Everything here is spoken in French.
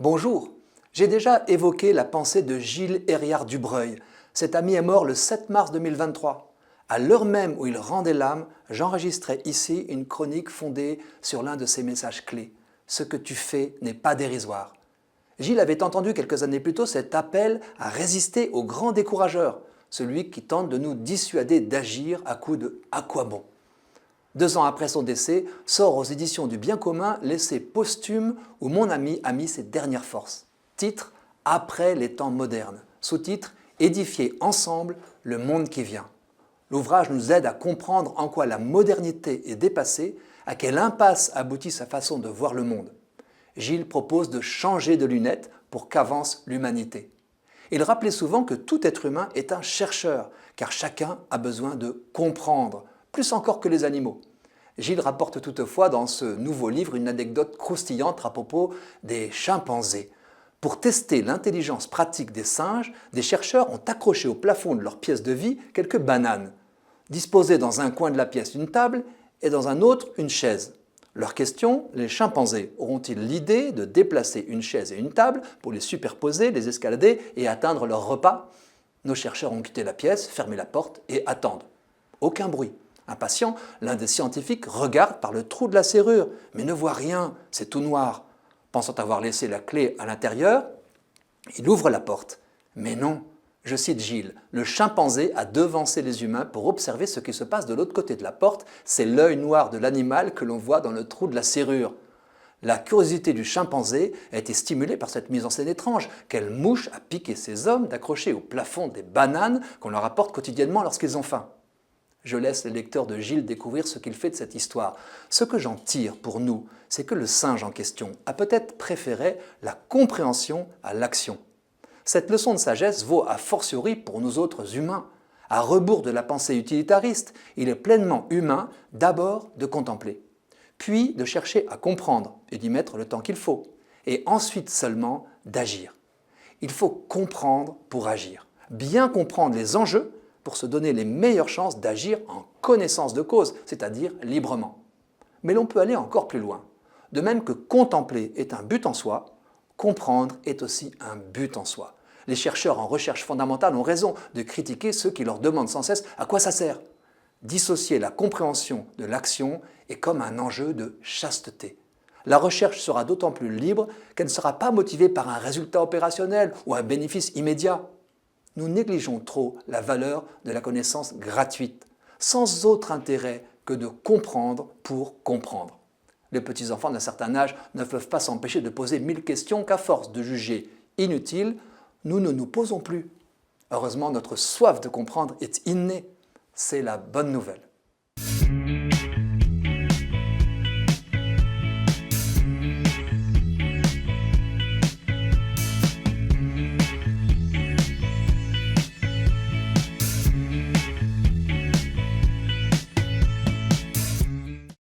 Bonjour, j'ai déjà évoqué la pensée de Gilles Hérriard-Dubreuil. Cet ami est mort le 7 mars 2023. À l'heure même où il rendait l'âme, j'enregistrais ici une chronique fondée sur l'un de ses messages clés. Ce que tu fais n'est pas dérisoire. Gilles avait entendu quelques années plus tôt cet appel à résister au grand décourageur, celui qui tente de nous dissuader d'agir à coup de « à quoi bon ?» 2 ans après son décès, sort aux éditions du Bien commun l'essai posthume où mon ami a mis ses dernières forces. Titre « Après les temps modernes ». Sous-titre « Édifier ensemble le monde qui vient ». L'ouvrage nous aide à comprendre en quoi la modernité est dépassée, à quelle impasse aboutit sa façon de voir le monde. Gilles propose de changer de lunettes pour qu'avance l'humanité. Il rappelait souvent que tout être humain est un chercheur, car chacun a besoin de comprendre, plus encore que les animaux. Gilles rapporte toutefois dans ce nouveau livre une anecdote croustillante à propos des chimpanzés. Pour tester l'intelligence pratique des singes, des chercheurs ont accroché au plafond de leur pièce de vie quelques bananes. Disposées dans un coin de la pièce une table et dans un autre une chaise. Leur question, les chimpanzés auront-ils l'idée de déplacer une chaise et une table pour les superposer, les escalader et atteindre leur repas? Nos chercheurs ont quitté la pièce, fermé la porte et attendent. Aucun bruit. Impatient, l'un des scientifiques regarde par le trou de la serrure, mais ne voit rien, c'est tout noir. Pensant avoir laissé la clé à l'intérieur, il ouvre la porte. Mais non, je cite Gilles, le chimpanzé a devancé les humains pour observer ce qui se passe de l'autre côté de la porte, c'est l'œil noir de l'animal que l'on voit dans le trou de la serrure. La curiosité du chimpanzé a été stimulée par cette mise en scène étrange. Quelle mouche a piqué ces hommes d'accrocher au plafond des bananes qu'on leur apporte quotidiennement lorsqu'ils ont faim? Je laisse les lecteurs de Gilles découvrir ce qu'il fait de cette histoire. Ce que j'en tire pour nous, c'est que le singe en question a peut-être préféré la compréhension à l'action. Cette leçon de sagesse vaut a fortiori pour nous autres humains. À rebours de la pensée utilitariste, il est pleinement humain d'abord de contempler, puis de chercher à comprendre et d'y mettre le temps qu'il faut, et ensuite seulement d'agir. Il faut comprendre pour agir, bien comprendre les enjeux pour se donner les meilleures chances d'agir en connaissance de cause, c'est-à-dire librement. Mais l'on peut aller encore plus loin. De même que contempler est un but en soi, comprendre est aussi un but en soi. Les chercheurs en recherche fondamentale ont raison de critiquer ceux qui leur demandent sans cesse à quoi ça sert. Dissocier la compréhension de l'action est comme un enjeu de chasteté. La recherche sera d'autant plus libre qu'elle ne sera pas motivée par un résultat opérationnel ou un bénéfice immédiat. Nous négligeons trop la valeur de la connaissance gratuite, sans autre intérêt que de comprendre pour comprendre. Les petits-enfants d'un certain âge ne peuvent pas s'empêcher de poser 1000 questions qu'à force de juger inutiles, nous ne nous posons plus. Heureusement, notre soif de comprendre est innée. C'est la bonne nouvelle.